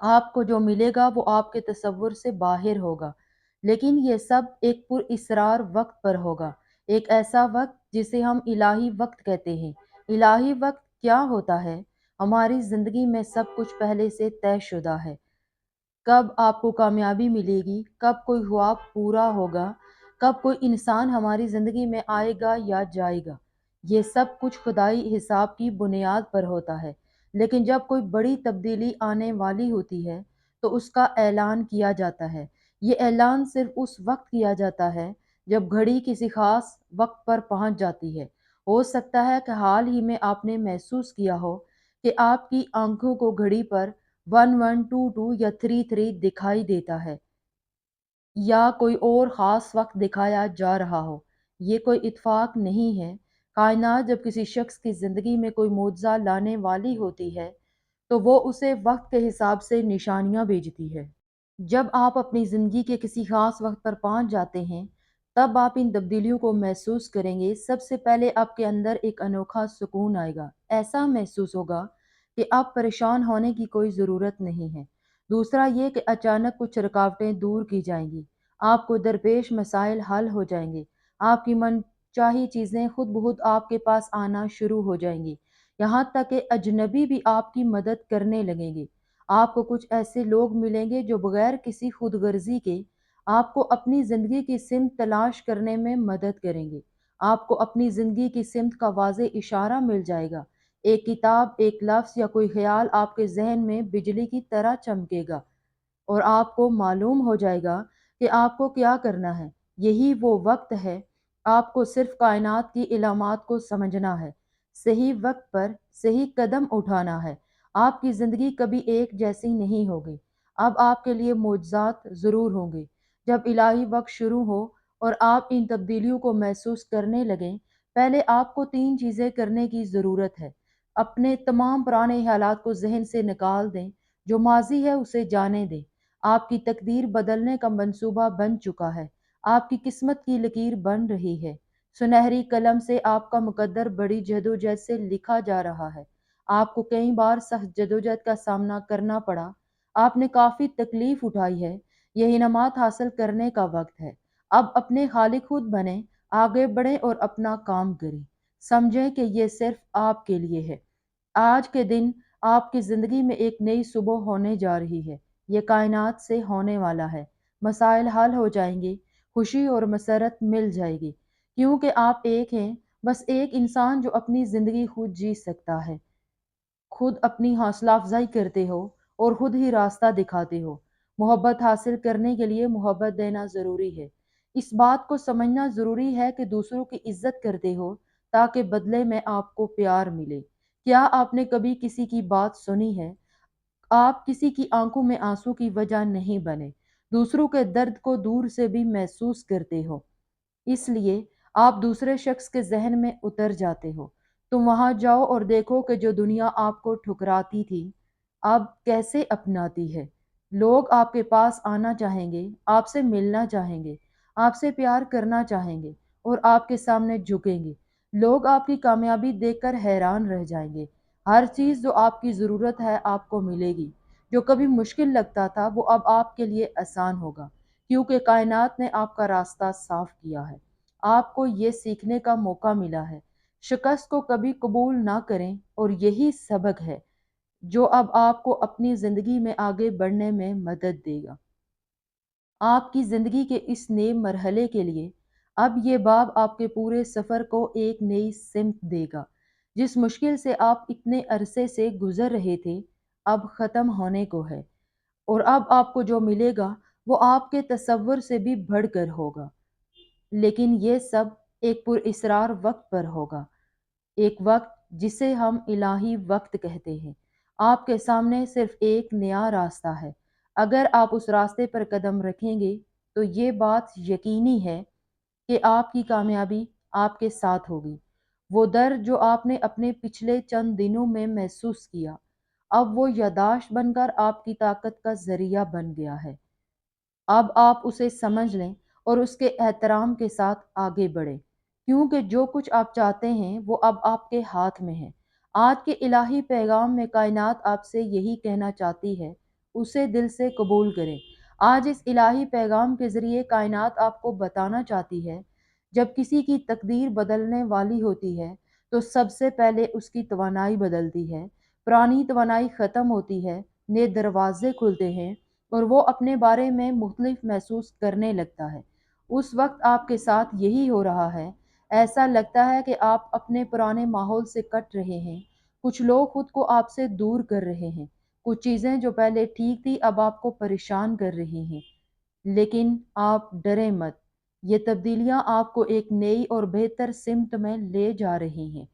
آپ کو جو ملے گا وہ آپ کے تصور سے باہر ہوگا، لیکن یہ سب ایک پر اسرار وقت پر ہوگا، ایک ایسا وقت جسے ہم الہی وقت کہتے ہیں۔ الہی وقت کیا ہوتا ہے؟ ہماری زندگی میں سب کچھ پہلے سے طے شدہ ہے۔ کب آپ کو کامیابی ملے گی، کب کوئی خواب پورا ہوگا، کب کوئی انسان ہماری زندگی میں آئے گا یا جائے گا، یہ سب کچھ خدائی حساب کی بنیاد پر ہوتا ہے۔ لیکن جب کوئی بڑی تبدیلی آنے والی ہوتی ہے تو اس کا اعلان کیا جاتا ہے۔ یہ اعلان صرف اس وقت کیا جاتا ہے جب گھڑی کسی خاص وقت پر پہنچ جاتی ہے۔ ہو سکتا ہے کہ حال ہی میں آپ نے محسوس کیا ہو کہ آپ کی آنکھوں کو گھڑی پر 1122 یا 33 دکھائی دیتا ہے، یا کوئی اور خاص وقت دکھایا جا رہا ہو۔ یہ کوئی اتفاق نہیں ہے۔ کائنات جب کسی شخص کی زندگی میں کوئی معجزہ لانے والی ہوتی ہے تو وہ اسے وقت کے حساب سے نشانیاں بھیجتی ہے۔ جب آپ اپنی زندگی کے کسی خاص وقت پر پہنچ جاتے ہیں تب آپ ان تبدیلیوں کو محسوس کریں گے۔ سب سے پہلے آپ کے اندر ایک انوکھا سکون آئے گا۔ ایسا محسوس ہوگا کہ آپ پریشان ہونے کی کوئی ضرورت نہیں ہے۔ دوسرا یہ کہ اچانک کچھ رکاوٹیں دور کی جائیں گی، آپ کو درپیش مسائل حل ہو جائیں گے، آپ کی من چاہی چیزیں خود بخود آپ کے پاس آنا شروع ہو جائیں گی، یہاں تک کہ اجنبی بھی آپ کی مدد کرنے لگیں گے۔ آپ کو کچھ ایسے لوگ ملیں گے جو بغیر کسی خود غرضی کے آپ کو اپنی زندگی کی سمت تلاش کرنے میں مدد کریں گے۔ آپ کو اپنی زندگی کی سمت کا واضح اشارہ مل جائے گا۔ ایک کتاب، ایک لفظ یا کوئی خیال آپ کے ذہن میں بجلی کی طرح چمکے گا اور آپ کو معلوم ہو جائے گا کہ آپ کو کیا کرنا ہے۔ یہی وہ وقت ہے۔ آپ کو صرف کائنات کی علامات کو سمجھنا ہے، صحیح وقت پر صحیح قدم اٹھانا ہے۔ آپ کی زندگی کبھی ایک جیسی نہیں ہوگی۔ اب آپ کے لیے معجزات ضرور ہوں گے۔ جب الہی وقت شروع ہو اور آپ ان تبدیلیوں کو محسوس کرنے لگیں، پہلے آپ کو 3 چیزیں کرنے کی ضرورت ہے۔ اپنے تمام پرانے حالات کو ذہن سے نکال دیں، جو ماضی ہے اسے جانے دیں۔ آپ کی تقدیر بدلنے کا منصوبہ بن چکا ہے، آپ کی قسمت کی لکیر بن رہی ہے۔ سنہری قلم سے آپ کا مقدر بڑی جدوجہد سے لکھا جا رہا ہے۔ آپ کو کئی بار سخت جدوجہد کا سامنا کرنا پڑا، آپ نے کافی تکلیف اٹھائی ہے، یہ انعامات حاصل کرنے کا وقت ہے۔ اب اپنے خالق خود بنیں، آگے بڑھیں اور اپنا کام کریں۔ سمجھیں کہ یہ صرف آپ کے لیے ہے۔ آج کے دن آپ کی زندگی میں ایک نئی صبح ہونے جا رہی ہے۔ یہ کائنات سے ہونے والا ہے۔ مسائل حل ہو جائیں گے، خوشی اور مسرت مل جائے گی، کیونکہ آپ ایک ہیں، بس ایک انسان جو اپنی زندگی خود جی سکتا ہے، خود اپنی حوصلہ افزائی کرتے ہو اور خود ہی راستہ دکھاتے ہو۔ محبت حاصل کرنے کے لیے محبت دینا ضروری ہے۔ اس بات کو سمجھنا ضروری ہے کہ دوسروں کی عزت کرتے ہو تاکہ بدلے میں آپ کو پیار ملے۔ کیا آپ نے کبھی کسی کی بات سنی ہے؟ آپ کسی کی آنکھوں میں آنسو کی وجہ نہیں بنے، دوسروں کے درد کو دور سے بھی محسوس کرتے ہو، اس لیے آپ دوسرے شخص کے ذہن میں اتر جاتے ہو۔ تم وہاں جاؤ اور دیکھو کہ جو دنیا آپ کو ٹھکراتی تھی اب کیسے اپناتی ہے۔ لوگ آپ کے پاس آنا چاہیں گے، آپ سے ملنا چاہیں گے، آپ سے پیار کرنا چاہیں گے اور آپ کے سامنے جھکیں گے۔ لوگ آپ کی کامیابی دیکھ کر حیران رہ جائیں گے۔ ہر چیز جو آپ کی ضرورت ہے آپ کو ملے گی۔ جو کبھی مشکل لگتا تھا وہ اب آپ کے لیے آسان ہوگا، کیونکہ کائنات نے آپ کا راستہ صاف کیا ہے۔ آپ کو یہ سیکھنے کا موقع ملا ہے، شکست کو کبھی قبول نہ کریں، اور یہی سبق ہے جو اب آپ کو اپنی زندگی میں آگے بڑھنے میں مدد دے گا۔ آپ کی زندگی کے اس نئے مرحلے کے لیے اب یہ باب آپ کے پورے سفر کو ایک نئی سمت دے گا۔ جس مشکل سے آپ اتنے عرصے سے گزر رہے تھے اب ختم ہونے کو ہے، اور اب آپ کو جو ملے گا وہ آپ کے تصور سے بھی بڑھ کر ہوگا۔ لیکن یہ سب ایک پر اسرار وقت پر ہوگا، ایک وقت جسے ہم الہی وقت کہتے ہیں۔ آپ کے سامنے صرف ایک نیا راستہ ہے۔ اگر آپ اس راستے پر قدم رکھیں گے تو یہ بات یقینی ہے کہ آپ کی کامیابی آپ کے ساتھ ہوگی۔ وہ درد جو آپ نے اپنے پچھلے چند دنوں میں محسوس کیا اب وہ یادداشت بن کر آپ کی طاقت کا ذریعہ بن گیا ہے۔ اب آپ اسے سمجھ لیں اور اس کے احترام کے ساتھ آگے بڑھیں، کیونکہ جو کچھ آپ چاہتے ہیں وہ اب آپ کے ہاتھ میں ہے۔ آج کے الہی پیغام میں کائنات آپ سے یہی کہنا چاہتی ہے، اسے دل سے قبول کریں۔ آج اس الہی پیغام کے ذریعے کائنات آپ کو بتانا چاہتی ہے، جب کسی کی تقدیر بدلنے والی ہوتی ہے تو سب سے پہلے اس کی توانائی بدلتی ہے، پرانی توانائی ختم ہوتی ہے، نئے دروازے کھلتے ہیں اور وہ اپنے بارے میں مختلف محسوس کرنے لگتا ہے۔ اس وقت آپ کے ساتھ یہی ہو رہا ہے۔ ایسا لگتا ہے کہ آپ اپنے پرانے ماحول سے کٹ رہے ہیں، کچھ لوگ خود کو آپ سے دور کر رہے ہیں، کچھ چیزیں جو پہلے ٹھیک تھی اب آپ کو پریشان کر رہی ہیں۔ لیکن آپ ڈریں مت، یہ تبدیلیاں آپ کو ایک نئی اور بہتر سمت میں لے جا رہی ہیں۔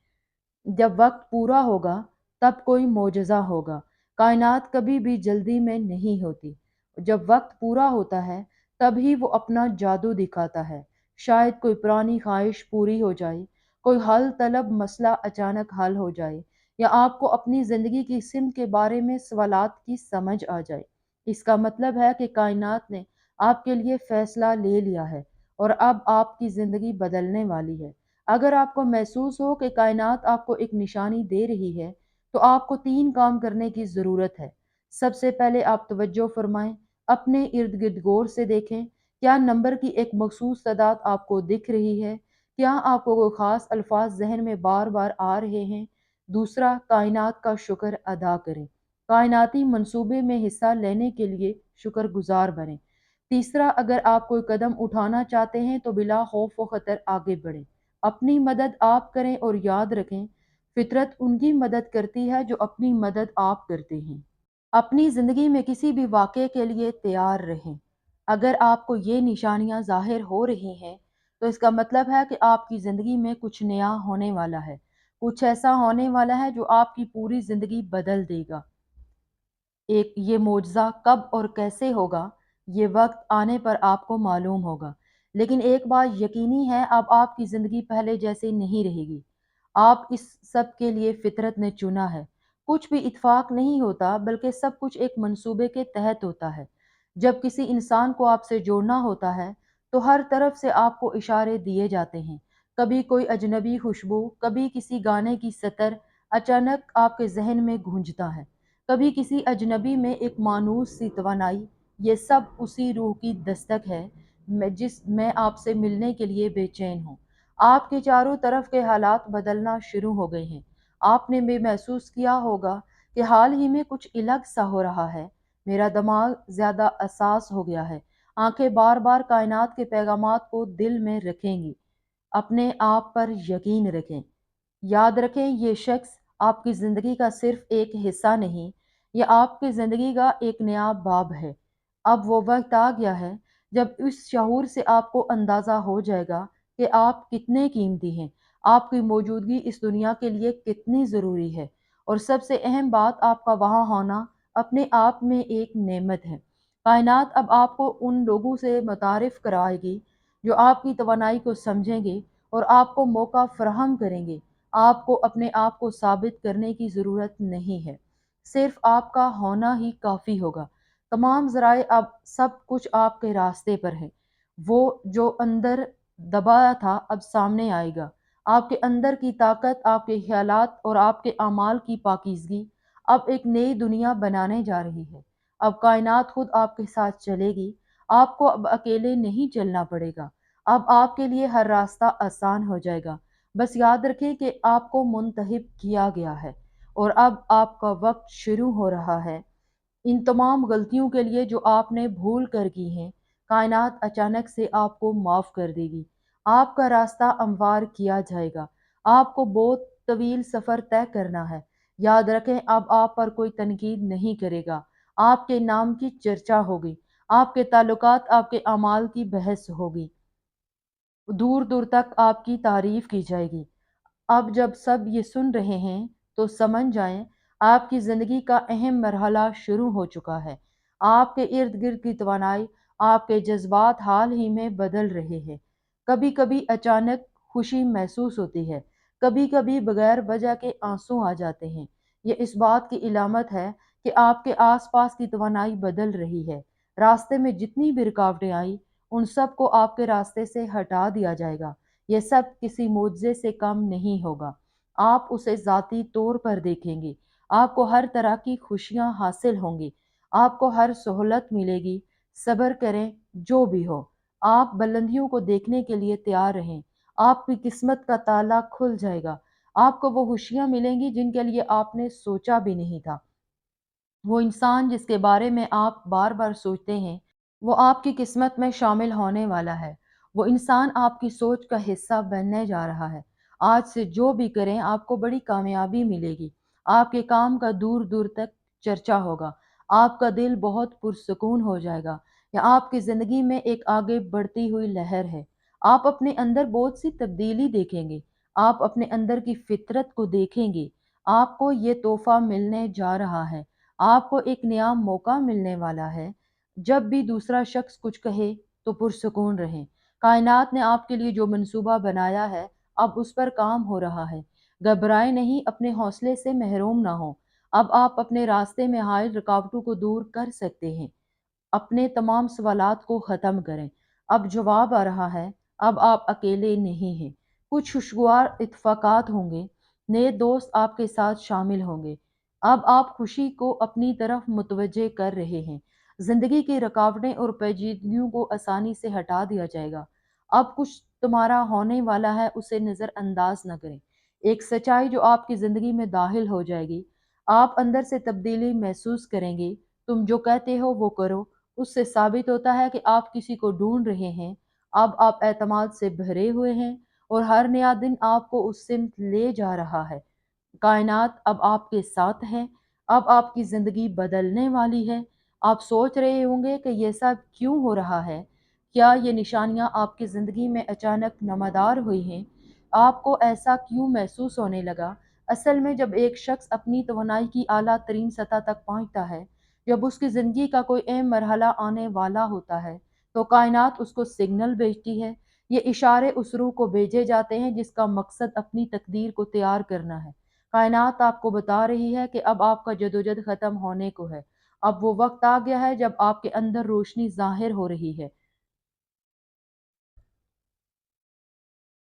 جب وقت پورا ہوگا تب کوئی معجزہ ہوگا۔ کائنات کبھی بھی جلدی میں نہیں ہوتی۔ جب وقت پورا ہوتا ہے تب ہی وہ اپنا جادو دکھاتا ہے۔ شاید کوئی پرانی خواہش پوری ہو جائے، کوئی حل طلب مسئلہ اچانک حل ہو جائے، یا آپ کو اپنی زندگی کی سمت کے بارے میں سوالات کی سمجھ آ جائے۔ اس کا مطلب ہے کہ کائنات نے آپ کے لیے فیصلہ لے لیا ہے اور اب آپ کی زندگی بدلنے والی ہے۔ اگر آپ کو محسوس ہو کہ کائنات آپ کو ایک نشانی دے رہی ہے تو آپ کو 3 کام کرنے کی ضرورت ہے۔ سب سے پہلے آپ توجہ فرمائیں، اپنے ارد گرد غور سے دیکھیں، کیا نمبر کی ایک مخصوص تعداد آپ کو دکھ رہی ہے؟ کیا آپ کو کوئی خاص الفاظ ذہن میں بار بار آ رہے ہیں؟ دوسرا، کائنات کا شکر ادا کریں، کائناتی منصوبے میں حصہ لینے کے لیے شکر گزار بنیں۔ تیسرا، اگر آپ کوئی قدم اٹھانا چاہتے ہیں تو بلا خوف و خطر آگے بڑھیں، اپنی مدد آپ کریں اور یاد رکھیں فطرت ان کی مدد کرتی ہے جو اپنی مدد آپ کرتے ہیں۔ اپنی زندگی میں کسی بھی واقعے کے لیے تیار رہیں۔ اگر آپ کو یہ نشانیاں ظاہر ہو رہی ہیں تو اس کا مطلب ہے کہ آپ کی زندگی میں کچھ نیا ہونے والا ہے، کچھ ایسا ہونے والا ہے جو آپ کی پوری زندگی بدل دے گا۔ یہ معجزہ کب اور کیسے ہوگا، یہ وقت آنے پر آپ کو معلوم ہوگا۔ لیکن ایک بات یقینی ہے، اب آپ کی زندگی پہلے جیسے نہیں رہے گی۔ آپ اس سب کے لیے فطرت نے چنا ہے۔ کچھ بھی اتفاق نہیں ہوتا بلکہ سب کچھ ایک منصوبے کے تحت ہوتا ہے۔ جب کسی انسان کو آپ سے جوڑنا ہوتا ہے تو ہر طرف سے آپ کو اشارے دیے جاتے ہیں۔ کبھی کوئی اجنبی خوشبو، کبھی کسی گانے کی سطر اچانک آپ کے ذہن میں گونجتا ہے، کبھی کسی اجنبی میں ایک مانوس سی توانائی۔ یہ سب اسی روح کی دستک ہے جس میں آپ سے ملنے کے لیے بے چین ہوں۔ آپ کے چاروں طرف کے حالات بدلنا شروع ہو گئے ہیں۔ آپ نے بھی محسوس کیا ہوگا کہ حال ہی میں کچھ الگ سا ہو رہا ہے۔ میرا دماغ زیادہ حساس ہو گیا ہے۔ آنکھیں بار بار کائنات کے پیغامات کو دل میں رکھیں گی۔ اپنے آپ پر یقین رکھیں۔ یاد رکھیں، یہ شخص آپ کی زندگی کا صرف ایک حصہ نہیں، یہ آپ کی زندگی کا ایک نیا باب ہے۔ اب وہ وقت آ گیا ہے جب اس شعور سے آپ کو اندازہ ہو جائے گا کہ آپ کتنے قیمتی ہیں، آپ کی موجودگی اس دنیا کے لیے کتنی ضروری ہے، اور سب سے اہم بات، آپ کا وہاں ہونا اپنے آپ میں ایک نعمت ہے۔ کائنات اب آپ کو ان لوگوں سے متعارف کرائے گی جو آپ کی توانائی کو سمجھیں گے اور آپ کو موقع فراہم کریں گے۔ آپ کو اپنے آپ کو ثابت کرنے کی ضرورت نہیں ہے، صرف آپ کا ہونا ہی کافی ہوگا۔ تمام ذرائع اب سب کچھ آپ کے راستے پر ہے۔ وہ جو اندر دبایا تھا اب سامنے آئے گا۔ آپ کے اندر کی طاقت، آپ کے خیالات اور آپ کے اعمال کی پاکیزگی اب ایک نئی دنیا بنانے جا رہی ہے۔ اب کائنات خود آپ کے ساتھ چلے گی۔ آپ کو اب اکیلے نہیں چلنا پڑے گا۔ اب آپ کے لیے ہر راستہ آسان ہو جائے گا۔ بس یاد رکھیں کہ آپ کو منتخب کیا گیا ہے اور اب آپ کا وقت شروع ہو رہا ہے۔ ان تمام غلطیوں کے لیے جو آپ نے بھول کر کی ہیں، کائنات اچانک سے آپ کو معاف کر دے گی۔ آپ کا راستہ ہموار کیا جائے گا۔ آپ کو بہت طویل سفر طے کرنا ہے۔ یاد رکھیں، اب آپ پر کوئی تنقید نہیں کرے گا۔ آپ کے نام کی چرچا ہوگی، آپ کے تعلقات، آپ کے اعمال کی بحث ہوگی، دور دور تک آپ کی تعریف کی جائے گی۔ اب جب سب یہ سن رہے ہیں تو سمجھ جائیں، آپ کی زندگی کا اہم مرحلہ شروع ہو چکا ہے۔ آپ کے ارد گرد کی توانائی، آپ کے جذبات حال ہی میں بدل رہے ہیں۔ کبھی کبھی اچانک خوشی محسوس ہوتی ہے، کبھی کبھی بغیر وجہ کے آنسو آ جاتے ہیں۔ یہ اس بات کی علامت ہے کہ آپ کے آس پاس کی توانائی بدل رہی ہے۔ راستے میں جتنی بھی رکاوٹیں آئیں، ان سب کو آپ کے راستے سے ہٹا دیا جائے گا۔ یہ سب کسی معجزے سے کم نہیں ہوگا۔ آپ اسے ذاتی طور پر دیکھیں گے۔ آپ کو ہر طرح کی خوشیاں حاصل ہوں گی۔ آپ کو ہر سہولت ملے گی، صبر کریں جو بھی ہو، آپ بلندیوں کو دیکھنے کے لیے تیار رہیں، آپ کی قسمت کا تالا کھل جائے گا، آپ کو وہ خوشیاں ملیں گی جن کے لیے آپ نے سوچا بھی نہیں تھا۔ وہ انسان جس کے بارے میں آپ بار بار سوچتے ہیں، وہ آپ کی قسمت میں شامل ہونے والا ہے۔ وہ انسان آپ کی سوچ کا حصہ بننے جا رہا ہے۔ آج سے جو بھی کریں آپ کو بڑی کامیابی ملے گی۔ آپ کے کام کا دور دور تک چرچا ہوگا۔ آپ کا دل بہت پرسکون ہو جائے گا۔ یا آپ کی زندگی میں ایک آگے بڑھتی ہوئی لہر ہے۔ آپ اپنے اندر بہت سی تبدیلی دیکھیں گے۔ آپ اپنے اندر کی فطرت کو دیکھیں گے۔ آپ کو یہ تحفہ ملنے جا رہا ہے۔ آپ کو ایک نیا موقع ملنے والا ہے۔ جب بھی دوسرا شخص کچھ کہے تو پرسکون رہیں۔ کائنات نے آپ کے لیے جو منصوبہ بنایا ہے اب اس پر کام ہو رہا ہے۔ گھبرائیں نہیں، اپنے حوصلے سے محروم نہ ہوں۔ اب آپ اپنے راستے میں حائل رکاوٹوں کو دور کر سکتے ہیں۔ اپنے تمام سوالات کو ختم کریں۔ اب جواب آ رہا ہے۔ اب آپ اکیلے نہیں ہیں۔ کچھ خوشگوار اتفاقات ہوں گے۔ نئے دوست آپ کے ساتھ شامل ہوں گے۔ اب آپ خوشی کو اپنی طرف متوجہ کر رہے ہیں۔ زندگی کی رکاوٹیں اور پیچیدگیوں کو آسانی سے ہٹا دیا جائے گا۔ اب کچھ تمہارا ہونے والا ہے اسے نظر انداز نہ کریں۔ ایک سچائی جو آپ کی زندگی میں داخل ہو جائے گی۔ آپ اندر سے تبدیلی محسوس کریں گے۔ تم جو کہتے ہو وہ کرو، اس سے ثابت ہوتا ہے کہ آپ کسی کو ڈھونڈ رہے ہیں۔ اب آپ اعتماد سے بھرے ہوئے ہیں اور ہر نیا دن آپ کو اس سمت لے جا رہا ہے۔ کائنات اب آپ کے ساتھ ہے۔ اب آپ کی زندگی بدلنے والی ہے۔ آپ سوچ رہے ہوں گے کہ یہ سب کیوں ہو رہا ہے؟ کیا یہ نشانیاں آپ کی زندگی میں اچانک نمودار ہوئی ہیں؟ آپ کو ایسا کیوں محسوس ہونے لگا؟ اصل میں جب ایک شخص اپنی توانائی کی اعلیٰ ترین سطح تک پہنچتا ہے، جب اس کی زندگی کا کوئی اہم مرحلہ آنے والا ہوتا ہے، تو کائنات اس کو سگنل بھیجتی ہے۔ یہ اشارے اس روح کو بھیجے جاتے ہیں جس کا مقصد اپنی تقدیر کو تیار کرنا ہے۔ کائنات آپ کو بتا رہی ہے کہ اب آپ کا جدوجہد ختم ہونے کو ہے۔ اب وہ وقت آ گیا ہے جب آپ کے اندر روشنی ظاہر ہو رہی ہے۔